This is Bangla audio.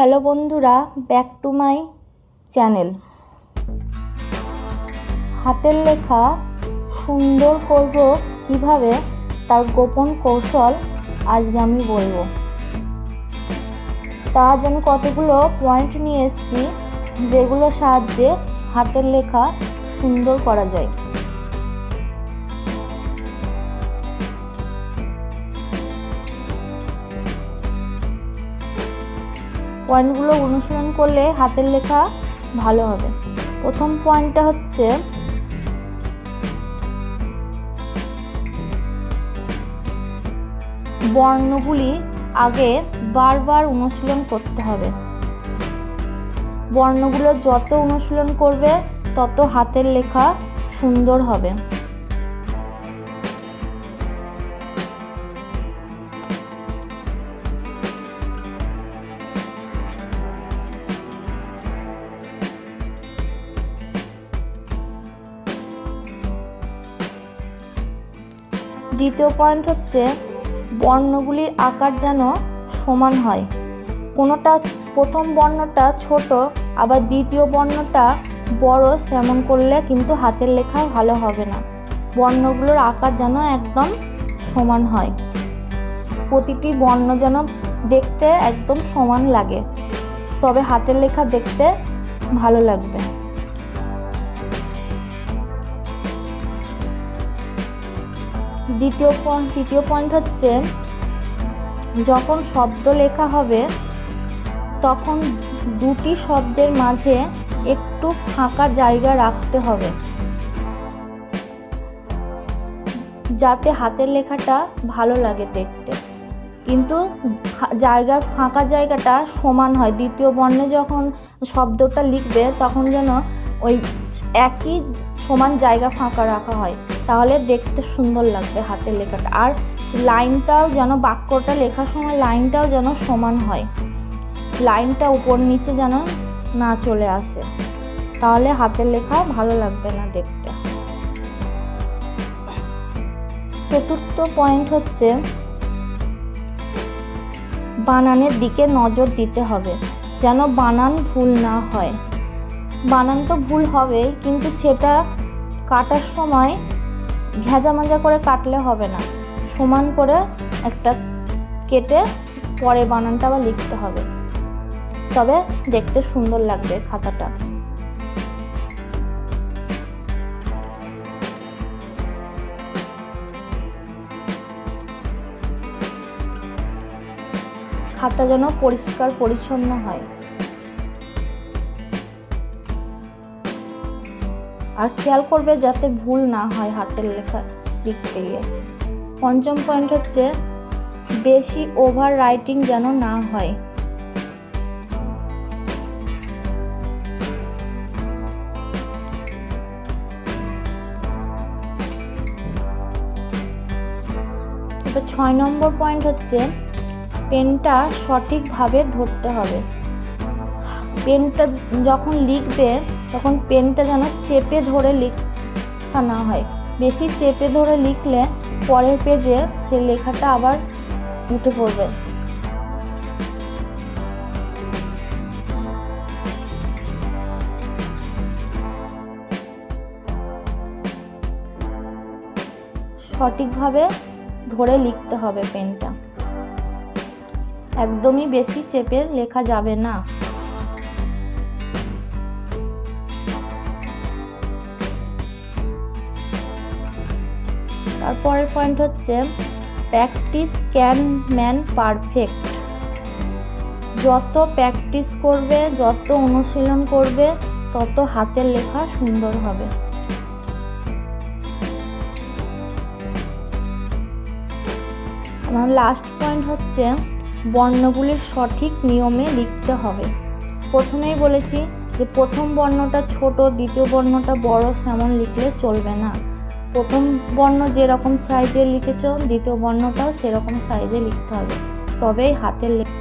হ্যালো বন্ধুরা, ব্যাক টু মাই চ্যানেল। হাতের লেখা সুন্দর করব কিভাবে তার গোপন কৌশল আজকে আমি বলবো। তা আজ আমি কতগুলো পয়েন্ট নিয়ে এসেছি যেগুলোর সাহায্যে হাতের লেখা সুন্দর করা যায়। পয়েন্টগুলো অনুসরণ করলে হাতের লেখা ভালো হবে। প্রথম পয়েন্টটা হচ্ছে বর্ণগুলি আগে বারবার অনুশীলন করতে হবে। বর্ণগুলো যত অনুশীলন করবে তত হাতের লেখা সুন্দর হবে। দ্বিতীয় পয়েন্ট হচ্ছে বর্ণগুলির আকার যেন সমান হয়। কোনোটা প্রথম বর্ণটা ছোট আবার দ্বিতীয় বর্ণটা বড়, সেমন করলে কিন্তু হাতের লেখা ভালো হবে না। বর্ণগুলোর আকার যেন একদম সমান হয়, প্রতিটি বর্ণ যেন দেখতে একদম সমান লাগে, তবে হাতের লেখা দেখতে ভালো লাগবে। তৃতীয় পয়েন্ট হচ্ছে যখন শব্দ লেখা হবে তখন দুটি শব্দের মাঝে একটু ফাঁকা জায়গা রাখতে হবে, যাতে হাতের লেখাটা ভালো লাগে দেখতে, কিন্তু ফাঁকা জায়গাটা সমান হয়। দ্বিতীয় বর্ণে যখন শব্দটা লিখবে তখন যেন ওই একই সমান জায়গা ফাঁকা রাখা হয়, তাহলে দেখতে সুন্দর লাগবে হাতের লেখাটা। আর লাইনটাও যেন, বাক্যটা লেখার সময় লাইনটাও যেন সমান হয়, লাইনটা উপর নিচে যেন না চলে আসে, তাহলে হাতের লেখা ভালো লাগবে না দেখতে। চতুর্থ পয়েন্ট হচ্ছে বানানের দিকে নজর দিতে হবে, যেন বানান ভুল না হয়। বানান তো ভুল হবে, কিন্তু সেটা কাটার সময় ঘেঁজামাজা করে কাটলে হবে না, সমান করে একটা কেটে পরে বানানটা আবার লিখতে হবে, তবে দেখতে সুন্দর লাগবে খাতাটা। খাতা যেন পরিষ্কার পরিচ্ছন্ন হয়। আর খেয়াল করবে যাতে ভুল না হয় হাতের লেখা লিখতে গিয়ে। পঞ্চম পয়েন্ট হচ্ছে বেশি ওভার রাইটিং যেন না হয়। এবার 6 নম্বর পয়েন্ট হচ্ছে পেনটা সঠিকভাবে ধরতে হবে। পেনটা যখন লিখবে তখন পেনটা যেন চেপে ধরে লেখা না হয়। বেশি চেপে ধরে লিখলে পরের পেজে সে লেখাটা আবার উঠে পড়বে। সঠিকভাবে ধরে লিখতে হবে পেনটা, একদমই বেশি চেপে লেখা যাবে না। তারপরের পয়েন্ট হচ্ছে প্র্যাকটিস ক্যান ম্যান পারফেক্ট। যত প্র্যাকটিস করবে, যত অনুশীলন করবে, তত হাতের লেখা সুন্দর হবে। আমার লাস্ট পয়েন্ট হচ্ছে বর্ণগুলির সঠিক নিয়মে লিখতে হবে। প্রথমেই বলেছি যে প্রথম বর্ণটা ছোট, দ্বিতীয় বর্ণটা বড়, সেমন লিখলে চলবে না। প্রথম বর্ণ যেরকম সাইজে লিখেছ দ্বিতীয় বর্ণটাও সেরকম সাইজে লিখতে হবে, তবেই হাতের লেখা